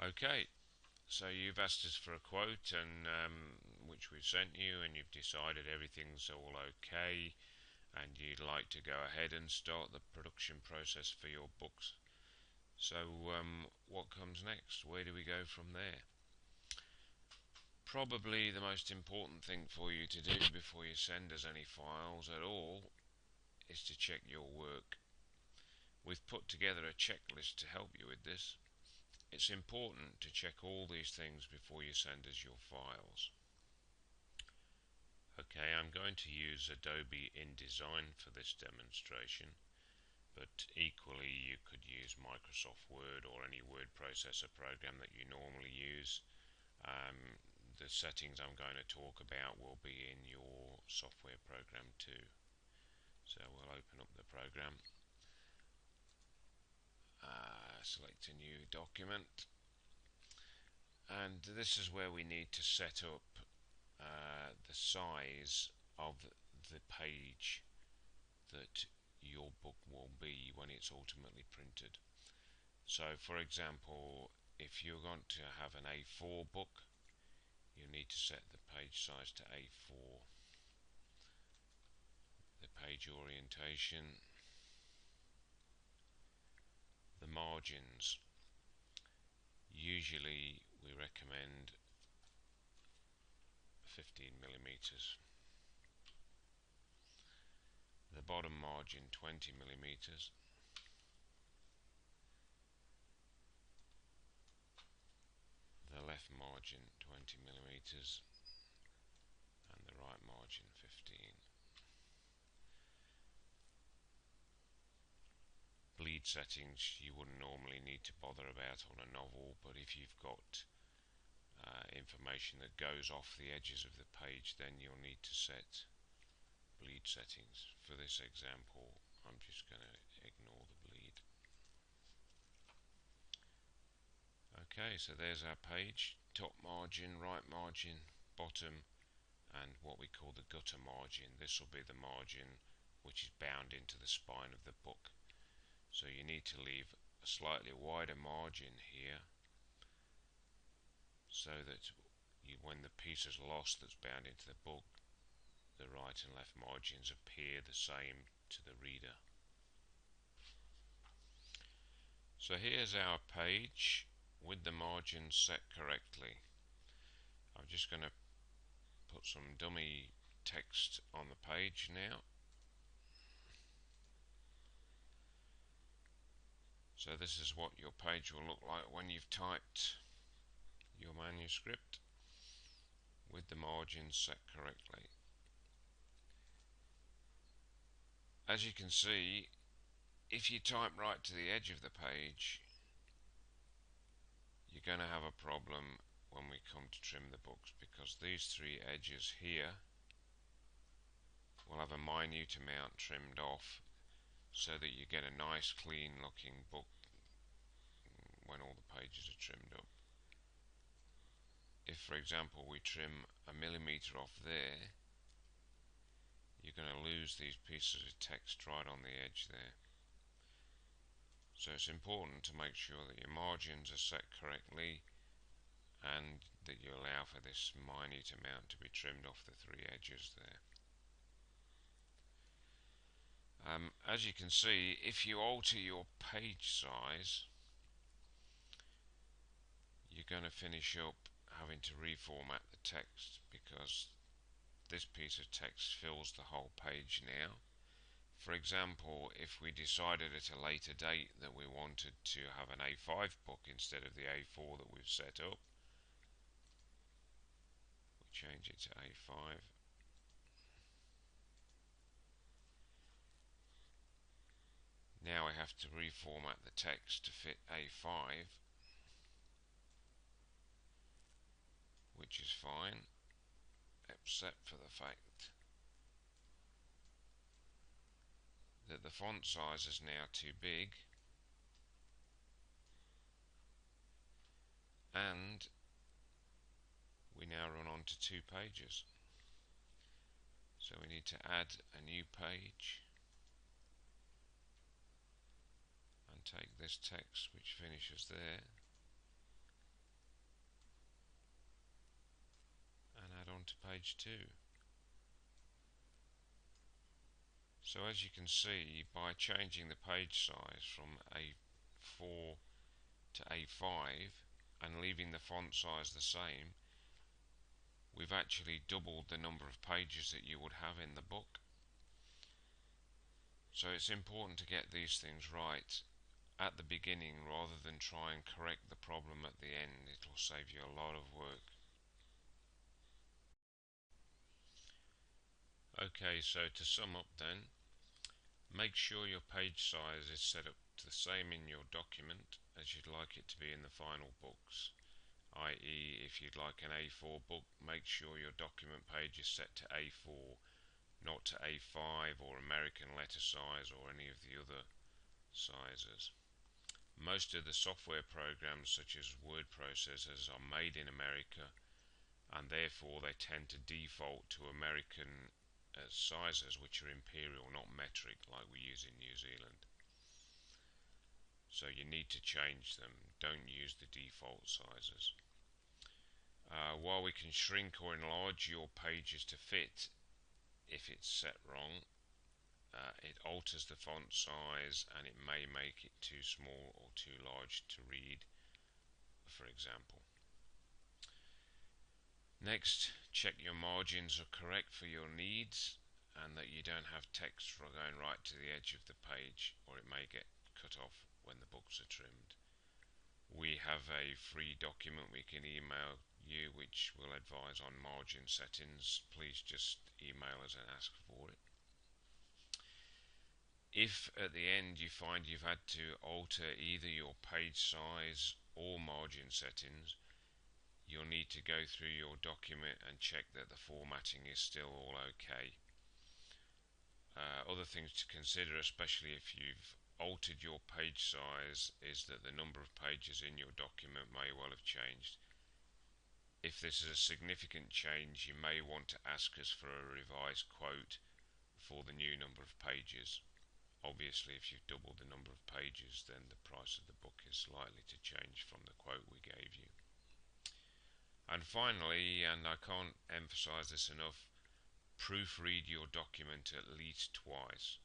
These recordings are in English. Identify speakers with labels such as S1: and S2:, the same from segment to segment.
S1: Okay, so you've asked us for a quote, and which we've sent you, and you've decided everything's all okay, and you'd like to go ahead and start the production process for your books. So, what comes next? Where do we go from there? Probably the most important thing for you to do before you send us any files at all is to check your work. We've put together a checklist to help you with this. It's important to check all these things before you send us your files. Okay, I'm going to use Adobe InDesign for this demonstration, but equally you could use Microsoft Word or any word processor program that you normally use. The settings I'm going to talk about will be in your software program too. So we'll open up the program, select a new document, and this is where we need to set up the size of the page that your book will be when it's ultimately printed. So for example, if you're going to have an A4 book, you need to set the page size to A4. The page orientation, the margins. Usually we recommend 15mm. The bottom margin 20mm. The left margin 20mm and the right margin 15. Bleed settings you wouldn't normally need to bother about on a novel, but if you've got information that goes off the edges of the page, then you'll need to set bleed settings. For this example, I'm just going to ignore the bleed. Okay, so there's our page. Top margin, right margin, bottom, and what we call the gutter margin. This will be the margin which is bound into the spine of the book. So you need to leave a slightly wider margin here so that when the piece is lost that's bound into the book, the right and left margins appear the same to the reader. So here's our page with the margins set correctly. I'm just going to put some dummy text on the page now. So this is what your page will look like when you've typed your manuscript with the margins set correctly. As you can see, if you type right to the edge of the page, you're going to have a problem when we come to trim the books, because these three edges here will have a minute amount trimmed off so that you get a nice clean looking book when all the pages are trimmed up. If for example we trim a millimetre off there, you're going to lose these pieces of text right on the edge there. So it's important to make sure that your margins are set correctly and that you allow for this minute amount to be trimmed off the three edges there. As you can see, if you alter your page size, you're going to finish up having to reformat the text, because this piece of text fills the whole page now. For example, if we decided at a later date that we wanted to have an A5 book instead of the A4 that we've set up, we change it to A5. Now we have to reformat the text to fit A5, which is fine, except for the fact that the font size is now too big, and we now run on to 2 pages. So we need to add a new page and take this text which finishes there to page 2. So as you can see, by changing the page size from A4 to A5 and leaving the font size the same, we've actually doubled the number of pages that you would have in the book. So it's important to get these things right at the beginning rather than try and correct the problem at the end. It'll save you a lot of work. Okay, so to sum up then, make sure your page size is set up to the same in your document as you'd like it to be in the final books. I.e., if you'd like an A4 book, make sure your document page is set to A4, not to A5 or American letter size or any of the other sizes. Most of the software programs such as word processors are made in America, and therefore they tend to default to American sizes, which are imperial, not metric like we use in New Zealand. So you need to change them. Don't use the default sizes. While we can shrink or enlarge your pages to fit if it's set wrong, it alters the font size and it may make it too small or too large to read, for example. Next, check your margins are correct for your needs and that you don't have text going right to the edge of the page, or it may get cut off when the books are trimmed. We have a free document we can email you which will advise on margin settings. Please just email us and ask for it. If at the end you find you've had to alter either your page size or margin settings, you'll need to go through your document and check that the formatting is still all okay. Other things to consider, especially if you've altered your page size, is that the number of pages in your document may well have changed. If this is a significant change, you may want to ask us for a revised quote for the new number of pages. Obviously, if you've doubled the number of pages, then the price of the book is likely to change from the quote we gave you. And finally, and I can't emphasize this enough, proofread your document at least twice,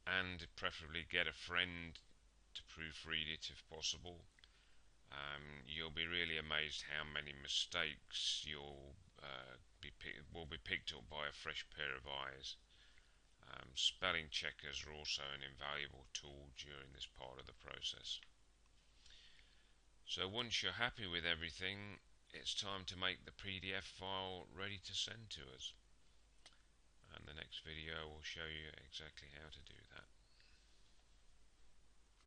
S1: and preferably get a friend to proofread it if possible. You'll be really amazed how many mistakes will be picked up by a fresh pair of eyes. Spelling checkers are also an invaluable tool during this part of the process. So once you're happy with everything, it's time to make the PDF file ready to send to us. And the next video will show you exactly how to do that.